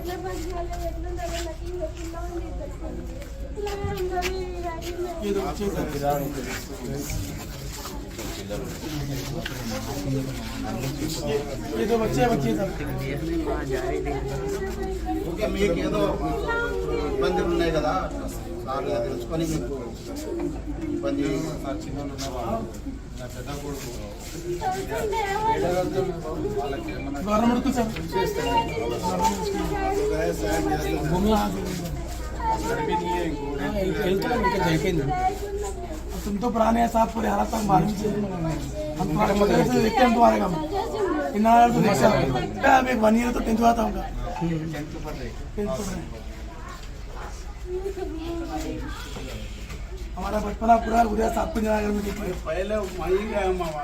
ये तो बच्चे बच्चे सब ఓకే మీకు ఏదో ఇబ్బందులు ఉన్నాయి కదా సార్ తెలుసుకొని మీకు ఇబ్బంది गवर्नमेंट को तुम तो पुराने हैं साहब, पूरे हालात तक मालूम चाहिए। हम तुम्हारे मदद से देखते हैं तुम्हारे काम इतना तो मसला। अब एक 1 ईयर तो 10th आता होगा। हमारा बचपना पूरा उदय साहब को जनागर में पहले वहीं गया मामा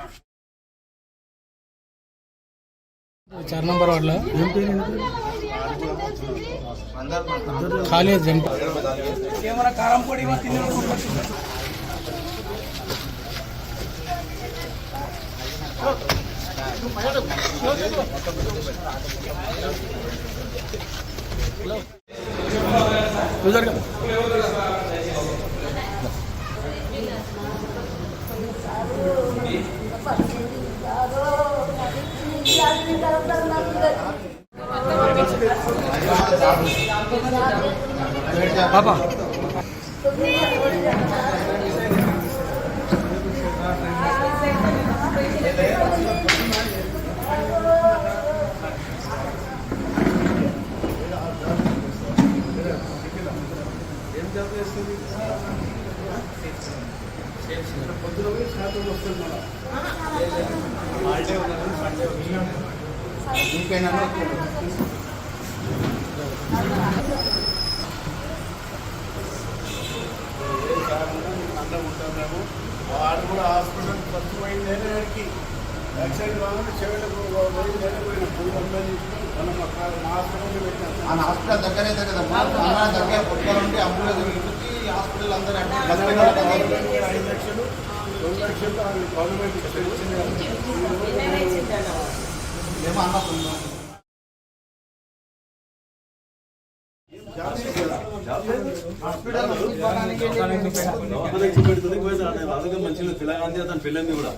4 नंबर वाला खाली जंप हमारा कारम पड़ी हुआ 3 नंबर उधर का पापा వాడు కూడా హాస్పిటల్ ఖర్చు పోయిందేకి యాక్సిడెంట్ కావాలంటే చెవులకు మన హాస్పిటల్ దగ్గరే కదా దగ్గర పుట్టుకోవాలంటే అమ్ములు ఇంటికి హాస్పిటల్ అందరూ 5 లక్షలు 2 లక్షలు గవర్నమెంట్ ఏమో అన్నస్తున్నాం మంచిగా పిల్లగాంది అతని పిల్లల్ని కూడా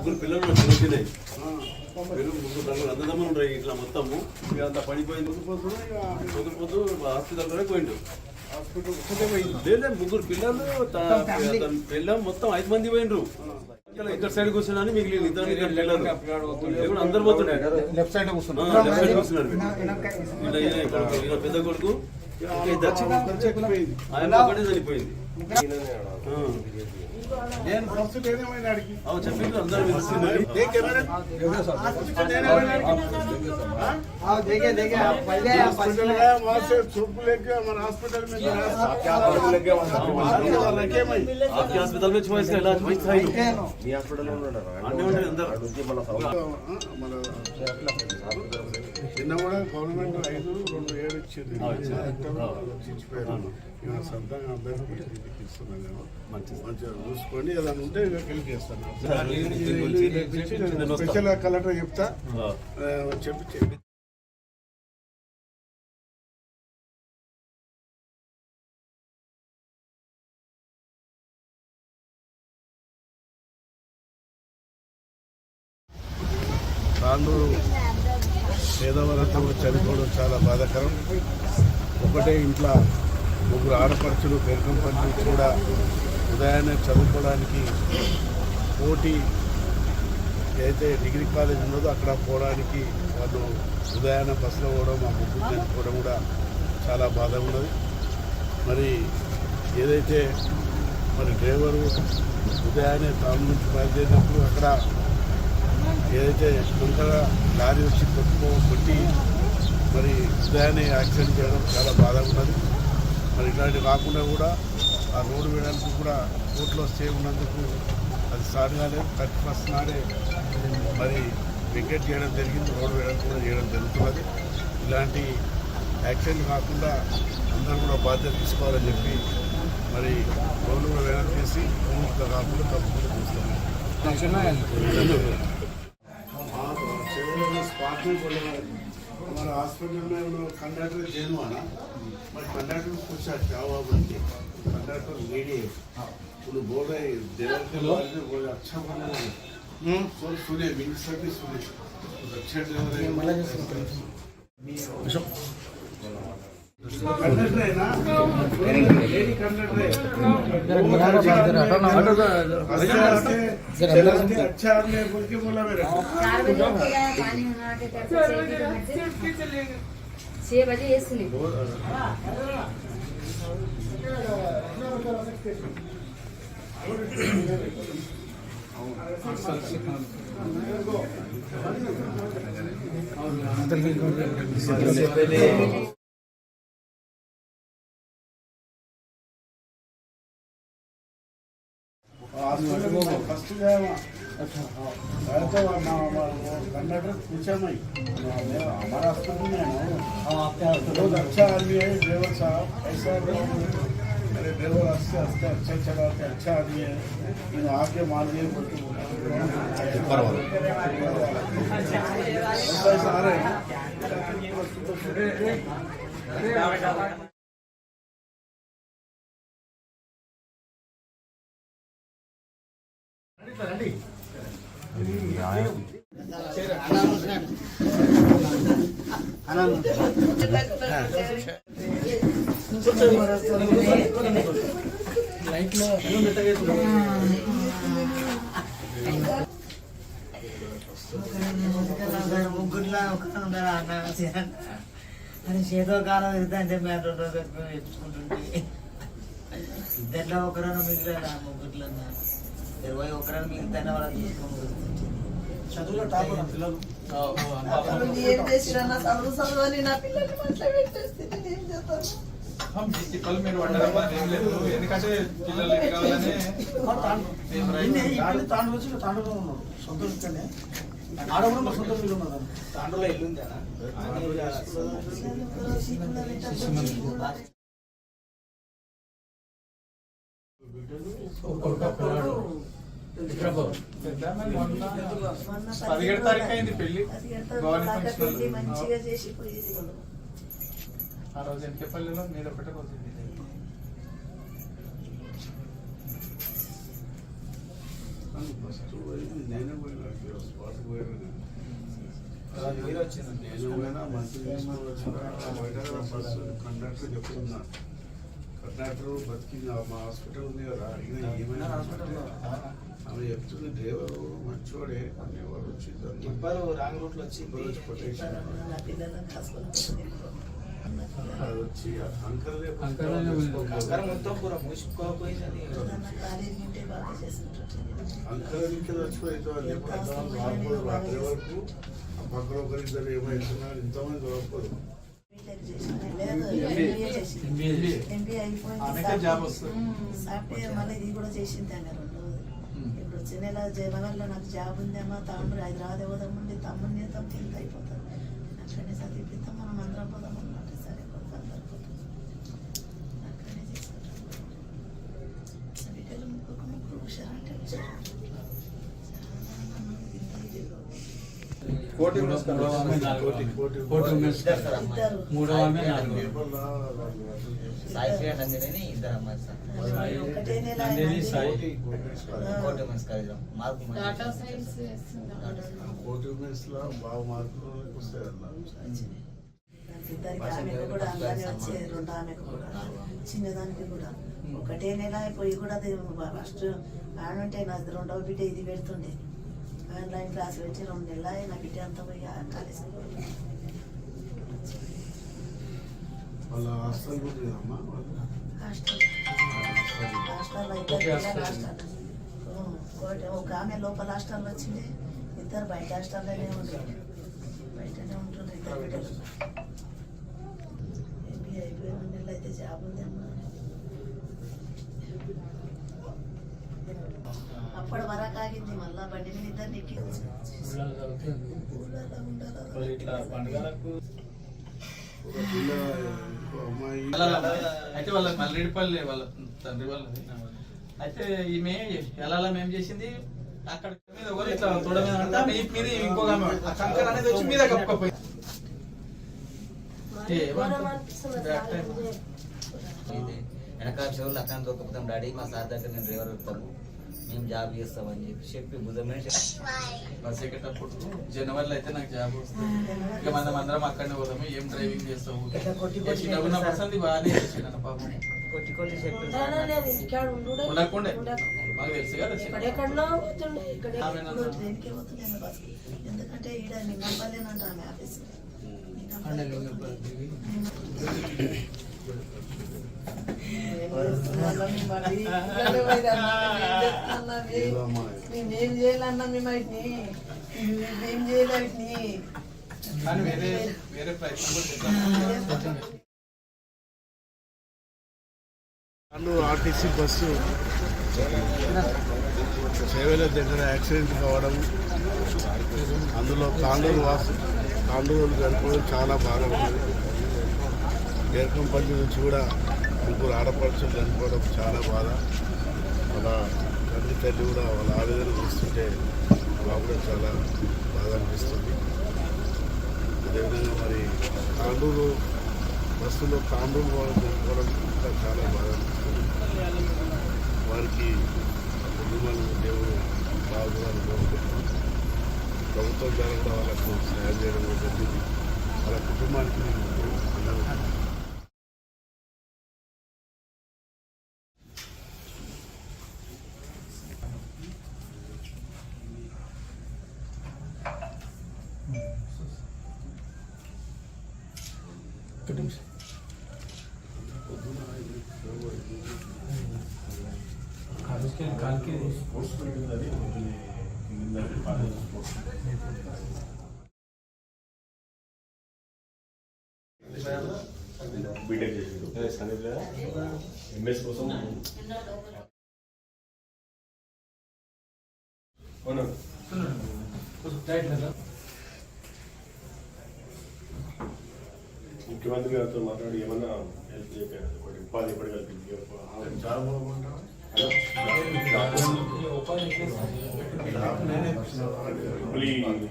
3 పిల్లలు చిన్నచిన్నాయి అన్నదమ్ములు ఉన్నాయి ఇట్లా మొత్తము అంతా పడిపోయింది పొద్దు హాస్పిటల్ కూడా పోయిండు లేదు 3 పిల్లలు పిల్లలు మొత్తం 5 మంది పోయిండ్రు ఇక్కడ సైడ్ కూర్చున్నాను మిగిలిన ఇద్దరు అందరు పోతున్నాయి లెఫ్ట్ సైడ్ కూర్చున్నారు పెద్ద కొడుకు ఆయన ఒకటే చనిపోయింది నేను ప్రస్తుతం ఏమైనా అడిగి చెప్పింది అందరూ మన హాస్పిటల్ హాస్పిటల్ में choice है इलाज वही था ही హాస్పిటల్ లో अंदर చిన్న కూడా గవర్నమెంట్ 5-2-7 ఇచ్చింది సొంతంగా అందరికీ ఇస్తున్నాను మంచిగా చూసుకోండి ఏదైనా ఉంటే కలిగి చేస్తాను స్పెషల్ కలెక్టర్ చెప్తా చెప్పి తాండూరు పేదవాళ్ళతో చనిపోవడం చాలా బాధాకరం. ఒకటే ఇంట్లో 3 ఆడపడుచులు పెరకంపల్లి నుంచి కూడా ఉదయాన్నే చదువుకోవడానికి పోటీ అయితే డిగ్రీ కాలేజ్ ఉన్నదో అక్కడ పోవడానికి వాళ్ళు ఉదయాన్నే బస్సులో పోవడం మా ముగ్గురు చనిపోవడం కూడా చాలా బాధ ఉన్నది. మరి ఏదైతే మరి డ్రైవరు ఉదయాన్నే తాము నుంచి బయలుదేరినప్పుడు అక్కడ ఏదైతే తొందరగా లారీ వచ్చి కొట్టి మరి ఉదయాన్నే యాక్సిడెంట్ చేయడం చాలా బాధ ఉన్నది. మరి ఇట్లాంటివి కాకుండా కూడా ఆ రోడ్డు వేయడానికి కూడా కోర్టులో స్టే ఉన్నందుకు అది స్టార్ట్ కాలేదు. 31st నాడే మరి వికెట్ చేయడం జరిగింది, రోడ్డు వేయడానికి కూడా చేయడం జరుగుతున్నది. ఇలాంటి యాక్సిడెంట్ కాకుండా అందరూ కూడా బాధ్యత తీసుకోవాలని చెప్పి మరి రోడ్డు కూడా వేయడం చేసి పూర్తిగా కాకుండా తప్పకుండా చూస్తాము. స్పాట్ हमारे हॉस्पिटल में उन्होंने कंडक्टर जेल हुआ ना, मैं कंडक्टर को पूछा क्या हुआ बोल के, कंडक्टर लेडी है, उन्होंने बोल रहे देवर के बारे में बोले अच्छा बोले सब सुने मिनिस्टर भी सुने अच्छे ड्राइवर है कंडक्टर है ना लेडी कंडक्टर है अच्छा आदमी है बोल के बोला मेरे 4 बजे उठ गया पानी होना के 6 बजे ये सुने फर्स्ट गया वहाँ गया तो कंडक्टर पूछा मैं हमारा हॉस्पिटल में है ना बहुत अच्छा आदमी है ड्राइवर साहब ऐसा मेरे ड्राइवर हंसते हंसते अच्छा चलाते अच्छा आदमी है इन आके मार दिए बोल के ऐसा आ रहे हैं అని శీతకాలం తిరుగుతుంటే మేము 2 రోజులు పెట్టుకుంటుంటే ఇద్దరిలో ఒకరైనా మిగిలిన ముగ్గురులో 21 మిగిలితే వాళ్ళకి చదువులో టాపర్ పిల్లలు ఏం చేసినా చదువు అని నా పిల్లల్ని మాట్లా పెట్టేస్తే ఏం చేస్తాను మీరు ఎందుకంటే పిల్లలు కావాలని తాండూ వచ్చి తాండూలో ఉన్నాడు సొంత ఇక్కడనే ఆడ కూడా మా సొంత ఇల్లు ఉన్నది తాండూలో ఇల్లు ఉందా మొన్న 17 తారీఖు అయింది పెళ్లి పెళ్లి మంచిగా చేసి పోయేది ఆ రోజు ఎంతపల్లిలో మీరు ఒకటే రోజు ఫస్ట్ నేనే పోయినా స్పాట్ పోయినా నేను పోయినా మంచి బయట బస్సు కండక్టర్ చెప్తున్నా కండక్టర్ బతికింది మా హాస్పిటల్ ఉంది కదా ఏమైనా హాస్పిటల్లో ఆమె చెప్తుంది డ్రైవరు మంచివాడే అనేవాడు వచ్చి రాంగ్ రూట్ లో వచ్చి కొటేషన్ నా పిల్లలను హాస్పిటల్ అది వచ్చి అంకర్లే మొత్తం పూర మూసుకోపోయిందని కాలేజీ ఉంటే బాగా చేస్తుంటారు అంకర్ నుంచి వచ్చిపోయింది రాత్రి వరకు ఆ పక్కన ఒకరిద్దరు ఏమైతున్నారు ఇంతమంది దొరకదు ఎంబీఏ ఆమెకే జాబ్ వస్తుంది. సాఫ్ట్వేర్ మళ్ళీ ఇది కూడా చేసింది ఆమె 2 రోజులు ఇప్పుడు వచ్చే నెల జనవరిలో నాకు జాబ్ ఉందేమో తమ్ముడు హైదరాబాద్ పోదామండి తమ్ముడిని చేద్దాం కింద అయిపోతాను అక్కడనే చదివిపిస్తాం మనం అందరం పోదాం అన్నమాట సరే అందరు అక్కడనే చేసుకుంటాం బిడ్డలు ముగ్గురు హుషారంటే హుషారు కోటి ఇద్దరు సాయి అంజనేని ఇద్దరు అమ్మాయి సార్ ఒకటే నెల కోటి ఉమెన్స్ కాలేజ్ మార్పు కోటి లో బాగా మార్కులు వస్తాయి అలా ఇద్దరికి ఆమెకు కూడా అలానే వచ్చే 2 ఆమెకు కూడా చిన్నదానికి కూడా ఒకటే నెల పోయి కూడా ఫస్ట్ ఆడుంటే నాది 2వ బిడ్డ ఇది పెడుతుండే ఆన్లైన్ క్లాస్ పెట్టి 2 నెలలు నా బిడ్డ అంతా పోయి కాలేజీకి పోయి వాళ్ళ హాస్టల్ ఉంది అమ్మా హాస్టల్ ఇద్దరు హాస్టల్ ఒక ఆమె లోపల హాస్టల్లో వచ్చింది ఇద్దరు బయట హాస్టల్లోనే ఉంటారు బయటనే ఉంటుండ్రు ఇద్దరు బిడ్డలు ఎంబీఏ అయిపోయి 2 నెలలు అయితే జాబ్ ఉందమ్మా అప్పటి వరకు ఆగింది మళ్ళా బండి మీద ఇద్దరు ఎక్కింది ఇట్లా పండుగలకు అమ్మాయి అయితే వాళ్ళ మల్రెడ్డిపల్లి వాళ్ళ తండ్రి వాళ్ళది అయితే ఈమె ఎలా మేము చేసింది అక్కడ మీద ఒకరు ఇట్లా తోడ మీద అంటే మీద ఇంకొక ఆమె ఆ కంకర అనేది వచ్చి మీద కప్పుకపోయింది ఇది వెనకాల చెవులు అక్కడ దొక్కుతాం డాడీ మా సార్ దగ్గర నేను డ్రైవర్ వెళ్తాము మేము జాబ్ చేస్తామని చెప్పి బుధమే బస్ ఎక్కేటప్పుడు జనవరిలో అయితే నాకు జాబ్ వస్తుంది. ఇక మనం అందరం అక్కడనే పోదాము. ఏం డ్రైవింగ్ చేస్తావు చిన్నగా పర్సెంట్ బాగానే చేసాను పాపం. కొట్టి కొట్టి చెప్పి ఉండకుండే మాకు తెలుసు కదా ఎందుకంటే ఈడ నిమ్మపల్లేనంట ఆమె ఆఫీస్ మేమేం చేయాలన్నా మేమైతే మేమేం చేయలేని కానీ వేరే ప్రయత్నం కూడా చేద్దాం. ఆర్టీసీ బస్సు చేవెల దగ్గర యాక్సిడెంట్ కావడం, అందులో తాండూరు గడపడం చాలా బాగా ఉంది. ఏర్కంపల్లి నుంచి కూడా ముగ్గురు ఆడపడుచులు చనిపోవడం చాలా బాధ. వాళ్ళ తండ్రి తల్లి కూడా వాళ్ళ ఆవేదన చూస్తుంటే మాకు కూడా చాలా బాధ అనిపిస్తుంది. అదేవిధంగా మరి తాండూరు బస్సులో తాండూరు వాళ్ళు చనిపోవడం ఇంకా చాలా బాధ అనిపిస్తుంది. వారికి కుటుంబాలను దేవుడు బాగుందని కోరుకుంటున్నాం. ప్రభుత్వం ద్వారా కూడా వాళ్ళకు సహాయం చేయడం జరిగింది. వాళ్ళ కుటుంబానికి అందరూ బీటెక్ చేసిండు ఎంఎస్ కోసం ముఖ్యమంత్రి గారితో మాట్లాడి ఏమన్నా హెల్ప్ చెప్పారు. ఒకటి ఉపాధి ఎప్పటి కల్పించి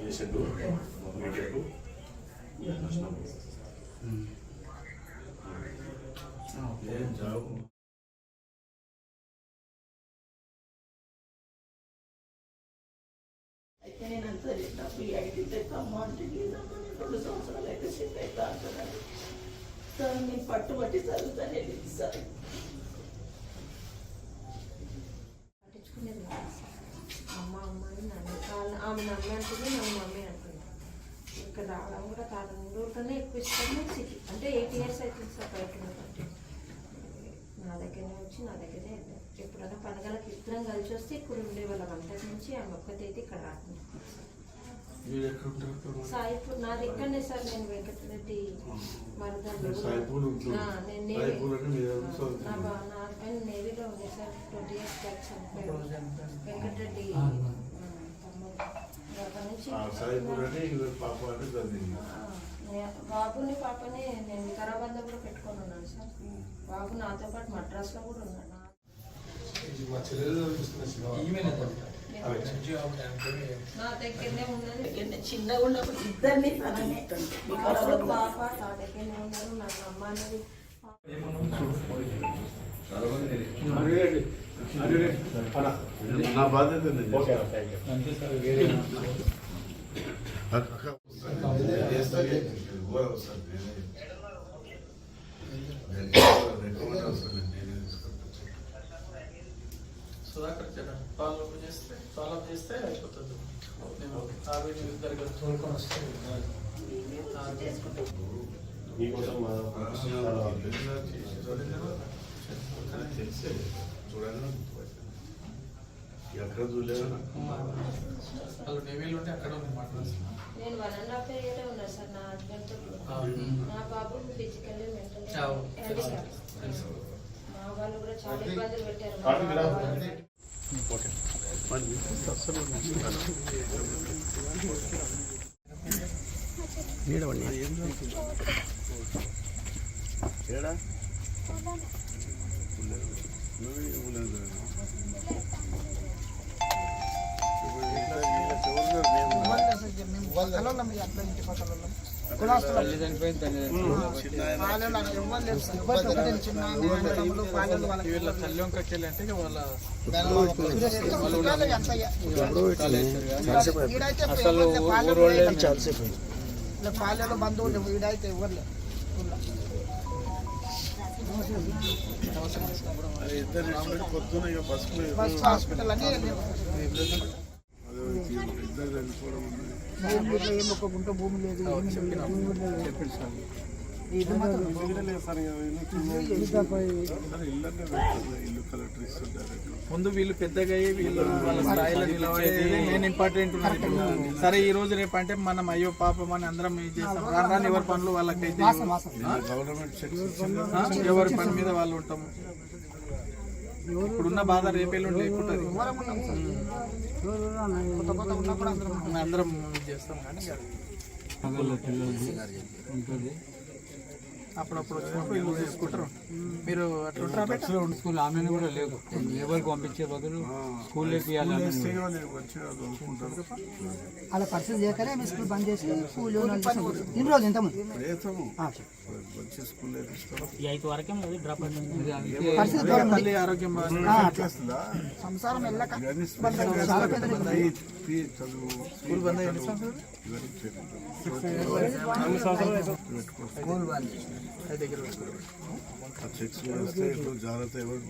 చేసిండు బీటెక్ అయితే నేను అంత డబ్బు ఐటీ తెస్తాము అంటే 2 సంవత్సరాలు అయితే సెట్ అవుతా అంటున్నాను సార్. నేను పట్టుబట్టి చదువుతాను వెళ్ళింది సార్. పట్టించుకునేది కాదు సార్. అమ్మని నన్ను ఆమె నమ్మి అంటుంది, నన్ను మమ్మీ అంటుంది. ఇక్కడ రావడం కూడా తాను ఎక్కువ ఇష్టం. సిటీ అంటే 8 years అవుతుంది సార్ బయట ఉన్నట్టు. నా దగ్గరనే వచ్చి నా దగ్గరనే ఎప్పుడైనా పండుగలకు ఇద్దరం కలిసి వస్తే ఇక్కడ ఉండేవాళ్ళం. అంతటి నుంచి ఆమె ఒక్కతైతే ఇక్కడ రాకుండా సాయిపూర్ నాది ఇక్కడనే సార్. నేను వెంకటరెడ్డి మరదలు నేవీలో ఉంది సార్. 20 years బ్యాక్ చనిపోయాడు వెంకటరెడ్డి బాబుని పాపని నేను వికారాబాద్లో కూడా పెట్టుకొని ఉన్నాను సార్. బాబు నాతో పాటు మద్రాసులో కూడా ఉన్నాడు. నా దగ్గరనే ఉన్నది. చిన్నగా ఉన్నప్పుడు ఇద్దరిని పాప నా దగ్గరనే ఉన్నారు. నాకు అమ్మ అనేది నా బాధ్యత. సుధాకర్ ఫాలో చేస్తే అయిపోతుంది. మీకోసం తెలిసే చూడాలని ఎక్కడ చూడలేదు. వాళ్ళు నేవీలో ఉంటే అక్కడ ఉంది మాట్లాడుతున్నాను. నేను 1.5 years ఉన్నా సార్ నా హస్బెండ్తో. నా బాబు ఫిజికల్లీ మెంటల్ హ్యాండిక్యాప్. మా వాళ్ళు కూడా చాలా ఇబ్బందులు పెట్టారు. వీళ్ళ తల్లి వంకకెళ్ళి అంటే ఇక వాళ్ళ అసలు పాలెలో బంధువులు వీడైతే ఎవరు లేరు. ఇద్దరు పొద్దున ఇక బస్సు హాస్పిటల్ అని ఇద్దరు చనిపోవడం ఉన్నది. ఏం ఒక గుంట భూమి లేదు, ఇది మాత్రం ఇల్లనే పెడుతుంది, ఇల్లు కలెక్టర్ ఇస్తుంటారు. ముందు వీళ్ళు పెద్దగా అయ్యి వీళ్ళు వాళ్ళ స్థాయిలో నిలబడేది నేను ఇంపార్టెంట్ ఉన్నది. సరే ఈ రోజు రేపు అంటే మనం అయ్యో పాపం అని అందరం ఏం చేస్తాం, రాని ఎవరి పనులు వాళ్ళకైతే గవర్నమెంట్ చెక్స్ ఎవరి పని మీద వాళ్ళు ఉంటాము. ఇప్పుడున్న బాధ రేపేళ్ళు లేకుంటుంది, అందరం చేస్తాం. కానీ అప్పుడప్పుడు వచ్చినప్పుడు ఇల్లు చేసుకుంటారు. మీరు అట్లా ఉంటారా? స్కూల్ ఆమెను కూడా లేవు, ఎవరికి పంపించే బదులు స్కూల్లోకి వచ్చిన అలా పరిస్థితి చేయకనే మీ స్కూల్ బంద్ చేసి స్కూల్ ఇన్ని రోజులు ఎంతమంది మంచి స్కూల్ ఈ 5 వరకే డ్రాప్ పరిస్థితి దూరం ఉంది. తల్లి ఆరోగ్యం సంసారం వెళ్ళక స్కూల్ బంద్ అయ్యింది. చెక్స్ వేస్తే జాగ్రత్త ఎవరు